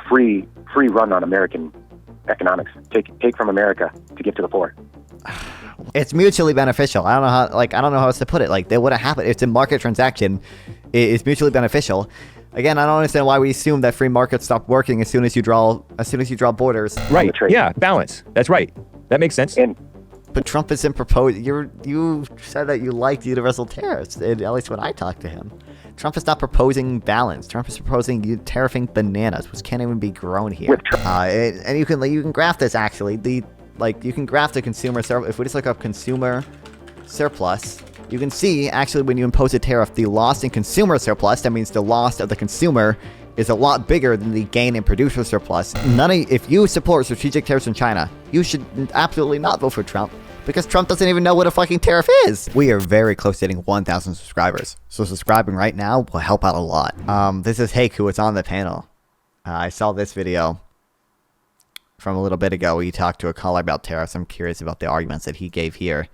free run on American economics. Take from America to give to the poor. It's mutually beneficial. I don't know how else to put it. Like, that wouldn't happen. It's a market transaction. It's mutually beneficial. Again, I don't understand why we assume that free markets stop working as soon as you draw borders. Right. Yeah. Balance. That's right. That makes sense. But Trump isn't proposing. You said that you liked universal tariffs, at least when I talked to him. Trump is not proposing balance. Trump is proposing tariffing bananas, which can't even be grown here. And you can graph this actually. You can graph the consumer surplus. If we just look up consumer surplus, you can see actually when you impose a tariff, the loss in consumer surplus, that means the loss of the consumer, is a lot bigger than the gain in producer surplus. If you support strategic tariffs from China, you should absolutely not vote for Trump, because Trump doesn't even know what a fucking tariff is. We are very close to hitting 1,000 subscribers, so subscribing right now will help out a lot. This is Hake, who was on the panel. I saw this video from a little bit ago. He talked to a caller about tariffs. I'm curious about the arguments that he gave here.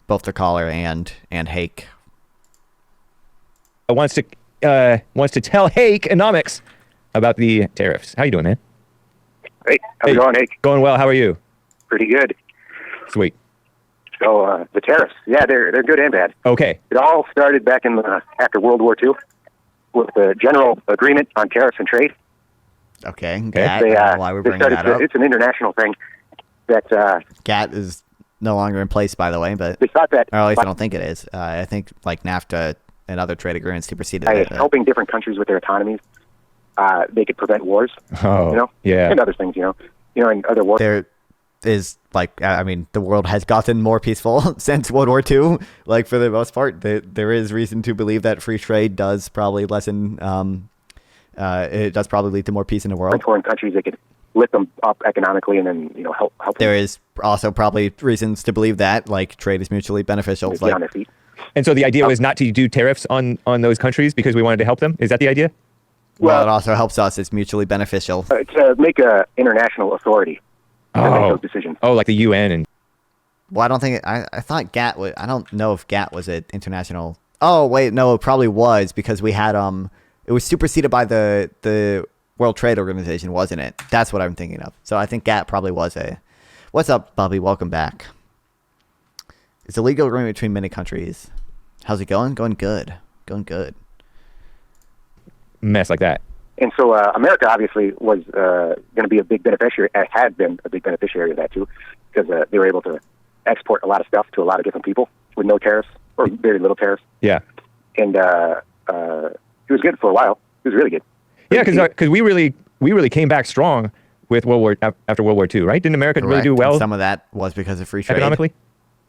Both the caller and Hake. Wants to tell Hake Economics about the tariffs. How you doing, man? Hey, how's it going, Hake? Going well. How are you? Pretty good. Sweet. So the tariffs, yeah, they're good and bad. Okay. It all started back after World War II with the General Agreement on Tariffs and Trade. Okay. GATT, why we're bringing that up. It's an international thing that GATT is no longer in place, by the way, but they thought that, or at least I don't think it is. I think like NAFTA and other trade agreements superseded by it. Helping different countries with their economies, they could prevent wars. Oh, yeah, and other things, in other wars. There is the world has gotten more peaceful since World War II. Like, for the most part, there is reason to believe that free trade does probably lessen. It does probably lead to more peace in the world. Foreign countries, they could lift them up economically and then help. There is also probably reasons to believe that trade is mutually beneficial. Get on their feet. And so the idea was not to do tariffs on those countries because we wanted to help them? Is that the idea? Well, it also helps us. It's mutually beneficial. To make an international authority to make those decisions. Oh, like the UN and... Well, I don't think... I thought GATT was... I don't know if GATT was an international... Oh, wait, no, it probably was, because we had... It was superseded by the World Trade Organization, wasn't it? That's what I'm thinking of. So I think GATT probably was a... What's up, Bobby? Welcome back. It's a legal agreement between many countries. How's it going? Going good. Going good. Mess like that. And so America obviously was going to be a big beneficiary, had been a big beneficiary of that too, because they were able to export a lot of stuff to a lot of different people with no tariffs or very little tariffs. Yeah. And it was good for a while. It was really good. Yeah, because we really came back strong with after World War II, right? Didn't America really do well? And some of that was because of free trade. Economically?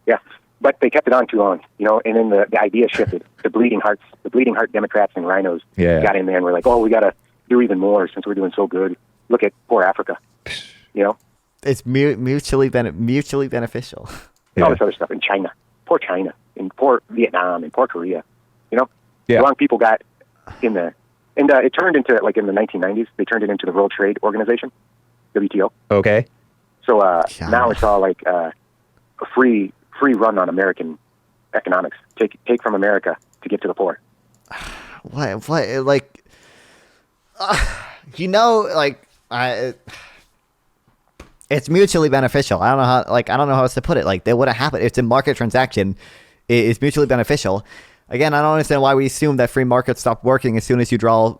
Yeah. But they kept it on too long, and then the idea shifted. The bleeding heart Democrats and rhinos got in there and were like, oh, we got to do even more since we're doing so good. Look at poor Africa, It's mutually beneficial. All this other stuff in China, and poor Vietnam, and poor Korea, The wrong people got in there. And it turned into, in the 1990s, they turned it into the World Trade Organization, WTO. Okay. So now it's all a free run on American economics. Take from America to give to the poor. It's mutually beneficial. I don't know how else to put it. That wouldn't happen. It's a market transaction. It's mutually beneficial. Again, I don't understand why we assume that free markets stop working as soon as you draw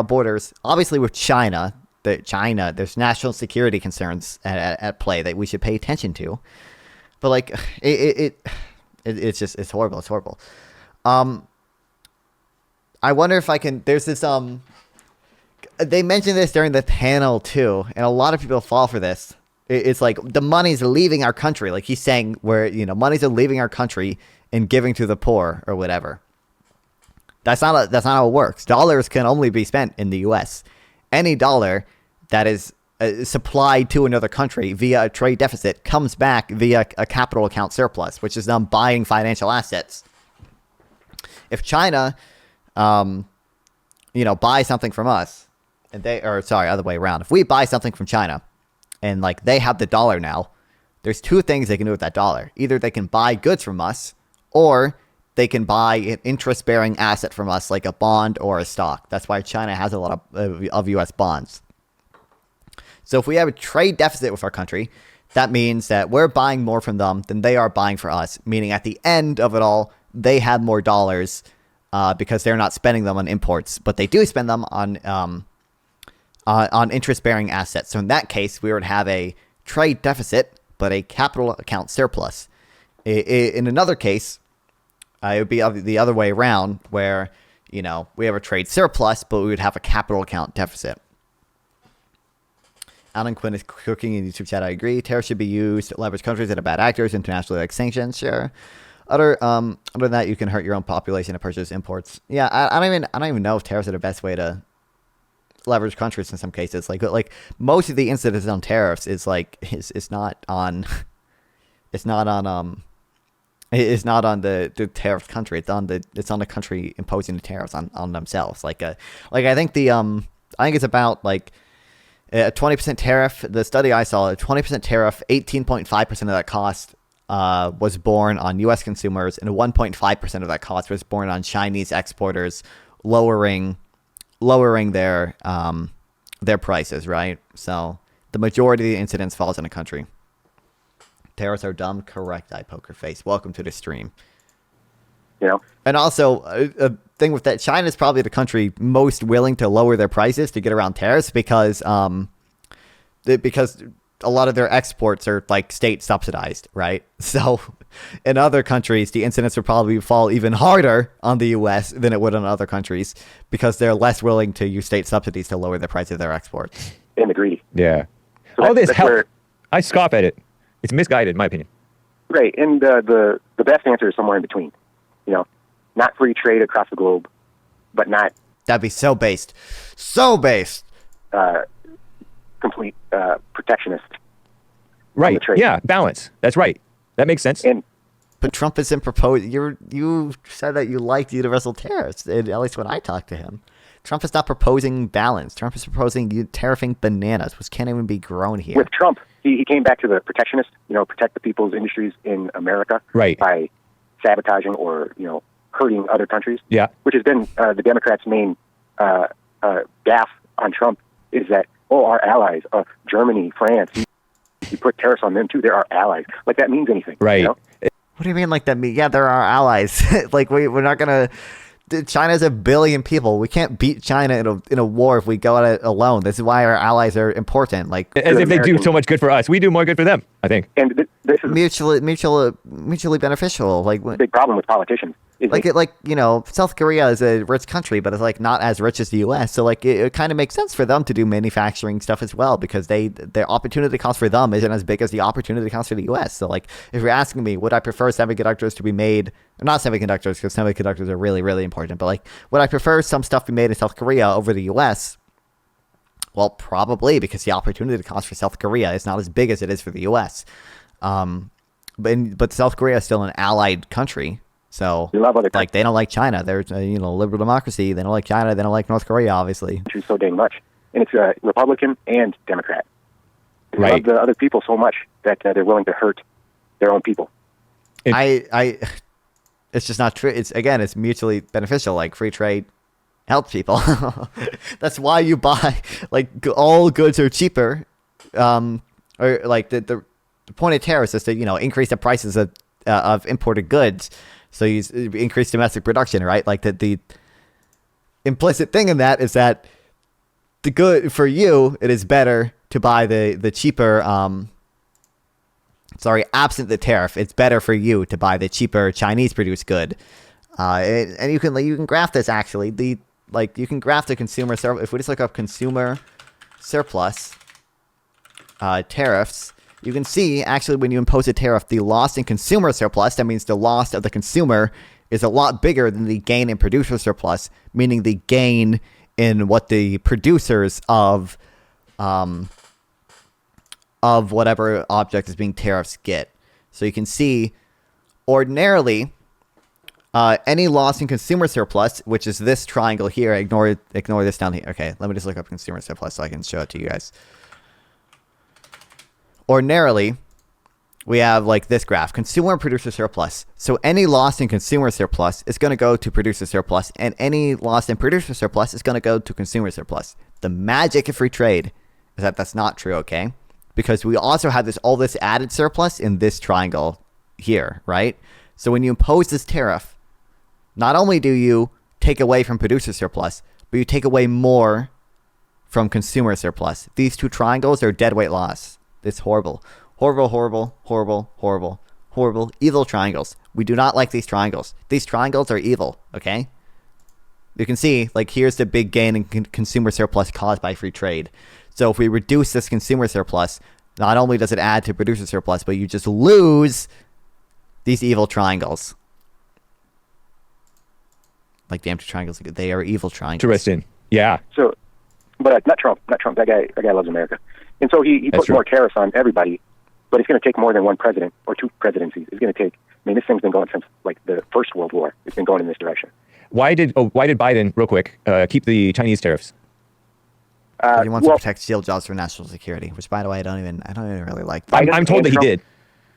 borders. Obviously, with China, there's national security concerns at play that we should pay attention to. But it's horrible. It's horrible. I wonder if I can. There's this They mentioned this during the panel too, and a lot of people fall for this. It's like the money's leaving our country. Like he's saying, where monies are leaving our country and giving to the poor or whatever. That's not how it works. Dollars can only be spent in the U.S. Any dollar that is supplied to another country via a trade deficit comes back via a capital account surplus, which is them buying financial assets. If China, buys something from us, other way around. If we buy something from China, and they have the dollar now, there's two things they can do with that dollar. Either they can buy goods from us, or they can buy an interest-bearing asset from us, like a bond or a stock. That's why China has a lot of U.S. bonds. So if we have a trade deficit with our country, that means that we're buying more from them than they are buying for us, meaning at the end of it all, they have more dollars because they're not spending them on imports, but they do spend them on interest-bearing assets. So in that case, we would have a trade deficit, but a capital account surplus. In another case, it would be the other way around, where, you know, we have a trade surplus, but we would have a capital account deficit. Alan Quinn is cooking in YouTube chat. I agree. Tariffs should be used to leverage countries that are bad actors internationally, like sanctions. Sure. Other than that, you can hurt your own population to purchase imports. Yeah, I don't even know if tariffs are the best way to leverage countries in some cases. Like most of the incidents on tariffs is it's not on the tariff country. It's on the country imposing the tariffs on themselves. I think it's about like a 20% tariff. The study I saw, a 20% tariff, 18.5% of that cost was borne on U.S. consumers, and 1.5% of that cost was borne on Chinese exporters, lowering their prices. Right. So the majority of the incidents falls on the country. Tariffs are dumb. Correct. Poker face. Welcome to the stream. You know, and also a thing with that, China is probably the country most willing to lower their prices to get around tariffs because a lot of their exports are like state subsidized, right? So in other countries, the incidence would probably fall even harder on the U.S. than it would on other countries because they're less willing to use state subsidies to lower the price of their exports. And greedy. Yeah. So all this help. Where, I scoff at it. It's misguided, in my opinion. Right, and the best answer is somewhere in between. You know, not free trade across the globe, but not... That'd be so based. So based. Complete protectionist. Right, yeah, balance. That's right. That makes sense. But Trump isn't proposing... You said that you liked universal tariffs, at least when I talked to him. Trump is not proposing balance. Trump is proposing tariffing bananas, which can't even be grown here. With Trump, he came back to the protectionist, protect the people's industries in America by sabotaging or, hurting other countries. Yeah. Which has been the Democrats' main gaffe on Trump is that, our allies, Germany, France, you put tariffs on them too, they're our allies. Like that means anything. Right. What do you mean like that? Yeah, they're our allies. Like we're not going to... China's 1 billion people. We can't beat China in a war if we go at it alone. This is why our allies are important. Like as if they do so much good for us, we do more good for them. I think. And this is mutually beneficial. Like the big problem with politicians. South Korea is a rich country, but it's like not as rich as the U.S. So like it kind of makes sense for them to do manufacturing stuff as well because their opportunity cost for them isn't as big as the opportunity cost for the U.S. So like if you're asking me, would I prefer semiconductors to be made? Not semiconductors, because semiconductors are really, really important. But like, would I prefer some stuff be made in South Korea over the U.S.? Well, probably, because the opportunity cost for South Korea is not as big as it is for the U.S. But South Korea is still an allied country. So, like, they don't like China. They're, liberal democracy. They don't like China. They don't like North Korea, obviously. So dang much. And it's Republican and Democrat. They love Right. the other people so much that they're willing to hurt their own people. It's just not true. It's mutually beneficial. Like, free trade helps people. That's why you buy, like, all goods are cheaper. Or, like, the point of tariffs is to, increase the prices of imported goods. So you increase domestic production, right? Like the implicit thing in that is that the good for you, it is better to buy the cheaper. Absent the tariff, it's better for you to buy the cheaper Chinese produced good. And you can graph this actually. You can graph the consumer. If we just look up consumer surplus tariffs. You can see, actually, when you impose a tariff, the loss in consumer surplus, that means the loss of the consumer, is a lot bigger than the gain in producer surplus, meaning the gain in what the producers of whatever object is being tariffs get. So you can see, ordinarily, any loss in consumer surplus, which is this triangle here, ignore this down here. Okay, let me just look up consumer surplus so I can show it to you guys. Ordinarily, we have like this graph, consumer and producer surplus. So any loss in consumer surplus is going to go to producer surplus, and any loss in producer surplus is going to go to consumer surplus. The magic of free trade is that that's not true, okay? Because we also have all this added surplus in this triangle here, right? So when you impose this tariff, not only do you take away from producer surplus, but you take away more from consumer surplus. These two triangles are deadweight loss. It's horrible. Horrible, horrible, horrible, horrible, horrible, evil triangles. We do not like these triangles. These triangles are evil, okay? You can see, like, here's the big gain in consumer surplus caused by free trade. So if we reduce this consumer surplus, not only does it add to producer surplus, but you just lose these evil triangles. Like the empty triangles, they are evil triangles. Interesting. Yeah. So, but not Trump. Not Trump. That guy loves America. And so he put more tariffs on everybody, but it's going to take more than one president or two presidencies. It's going to take, I mean, this thing's been going since like the First World War. It's been going in this direction. Why did Biden, real quick, keep the Chinese tariffs? He wants to protect shield jobs for national security, which, by the way, I don't even really like. I'm told that he did.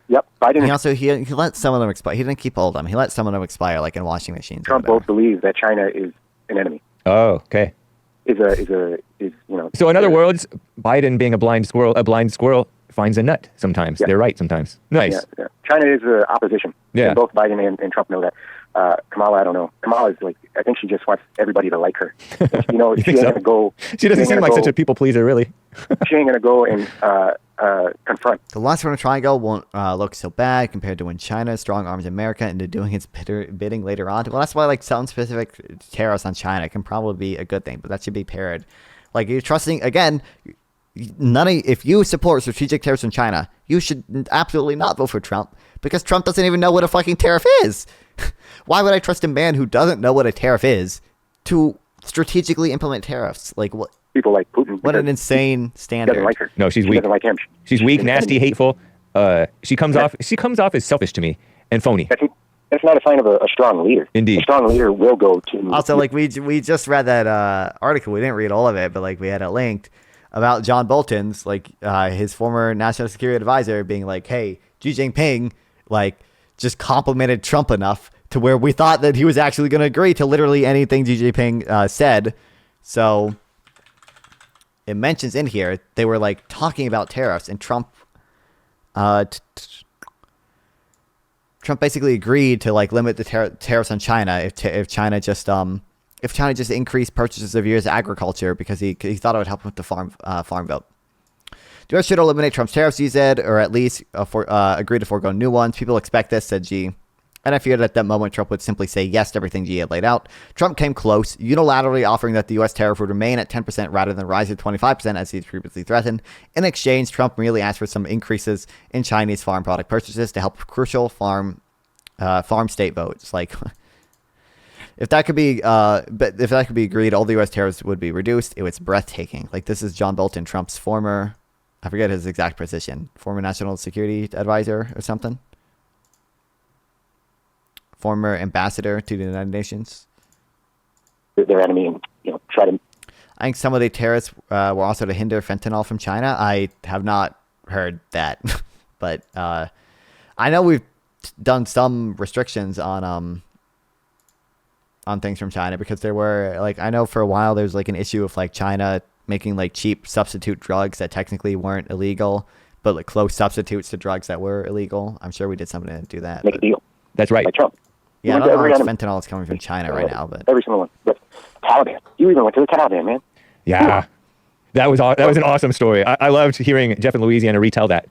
Yep, Biden. He let some of them expire. He didn't keep all of them. He let some of them expire, like in washing machines. Trump both believes that China is an enemy. Oh, okay. So in other words, Biden being a blind squirrel finds a nut sometimes. Yeah. They're right sometimes. Nice. Yeah. China is opposition. Yeah. And both Biden and Trump know that. Kamala, I don't know. Kamala is like, I think she just wants everybody to like her. You know, she ain't gonna go. She doesn't seem like such a people pleaser, really. She ain't gonna go and confront. The last one triangle won't look so bad compared to when China strong arms America into doing its bidding later on. Well, that's why like some specific tariffs on China can probably be a good thing, but that should be paired. Like you're trusting again. If you support strategic tariffs on China, you should absolutely not vote for Trump because Trump doesn't even know what a fucking tariff is. Why would I trust a man who doesn't know what a tariff is to strategically implement tariffs? Like what? People like Putin. What an insane standard. Doesn't like her. No, she's weak. Doesn't like him. She's weak, nasty, hateful. She comes off as selfish to me and phony. That's not a sign of a strong leader. Indeed. A strong leader will go to. Also, like we just read that article. We didn't read all of it, but like we had it linked about John Bolton's his former national security advisor being like, "Hey, Xi Jinping just complimented Trump enough to where we thought that he was actually going to agree to literally anything Xi Jinping said." So it mentions in here they were like talking about tariffs, and Trump Trump basically agreed to like limit the tariffs on China if China just increased purchases of U.S. agriculture because he thought it would help with the farm bill. The U.S. should eliminate Trump's tariffs, he said, or at least agree to forego new ones. People expect this, said Xi. And I feared at that moment Trump would simply say yes to everything Xi had laid out. Trump came close, unilaterally offering that the U.S. tariff would remain at 10% rather than rise to 25% as he previously threatened. In exchange, Trump merely asked for some increases in Chinese farm product purchases to help crucial farm state votes. Like, if that could be agreed, all the U.S. tariffs would be reduced. It was breathtaking. Like, this is John Bolton, Trump's former, I forget his exact position, former national security advisor or something. Former ambassador to the United Nations. Their enemy, and try to. I think some of the tariffs were also to hinder fentanyl from China. I have not heard that, but I know we've done some restrictions on things from China because there were I know for a while there's an issue of China making cheap substitute drugs that technically weren't illegal, but close substitutes to drugs that were illegal. I'm sure we did something to do that. Make a deal. That's right. Like Trump. Yeah, I don't know how much fentanyl is coming from China right now, but every single one. But Taliban. You even went to the Taliban, man. Yeah, that was an awesome story. I loved hearing Jeff in Louisiana retell that.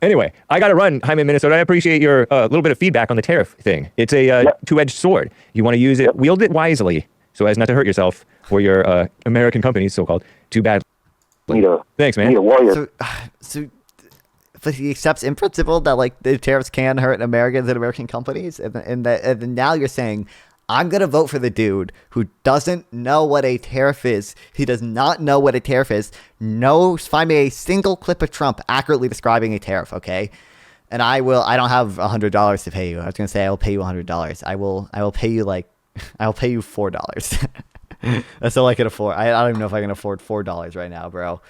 Anyway, I got to run. I'm in Minnesota. I appreciate your little bit of feedback on the tariff thing. It's a two-edged sword. You want to use it, wield it wisely, so as not to hurt yourself or your American companies, so-called, too badly. Thanks, man. Need a warrior. So but he accepts in principle that the tariffs can hurt Americans and American companies, and then now you're saying I'm gonna vote for the dude who doesn't know what a tariff is. He does not know what a tariff is. Find me a single clip of Trump accurately describing a tariff, okay? And I don't have $100 to pay you. I was gonna say I will pay you $100. I will pay you I'll pay you $4. That's all I can afford. I don't even know if I can afford $4 right now, bro.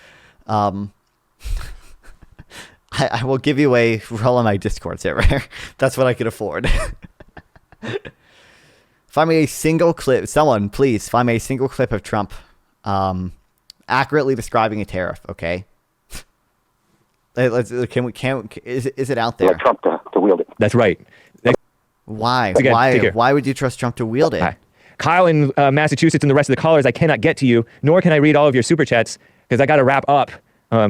I will give you a roll on my Discord server. That's what I can afford. Find me a single clip. Someone, please, find me a single clip of Trump accurately describing a tariff, okay? Is it out there? Like Trump to wield it. That's right. Why? Again, Why would you trust Trump to wield it? Hi. Kyle in Massachusetts and the rest of the callers, I cannot get to you, nor can I read all of your super chats because I got to wrap up.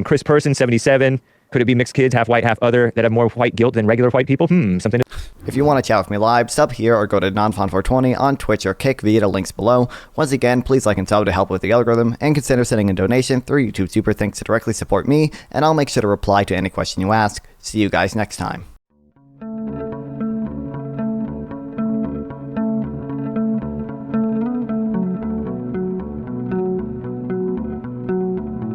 Chris Person, 77. Could it be mixed kids, half white, half other, that have more white guilt than regular white people? Something. If you want to chat with me live, sub here or go to Nonfon420 on Twitch or Kick via the links below. Once again, please like and sub to help with the algorithm, and consider sending a donation through YouTube Super Thanks to directly support me, and I'll make sure to reply to any question you ask. See you guys next time.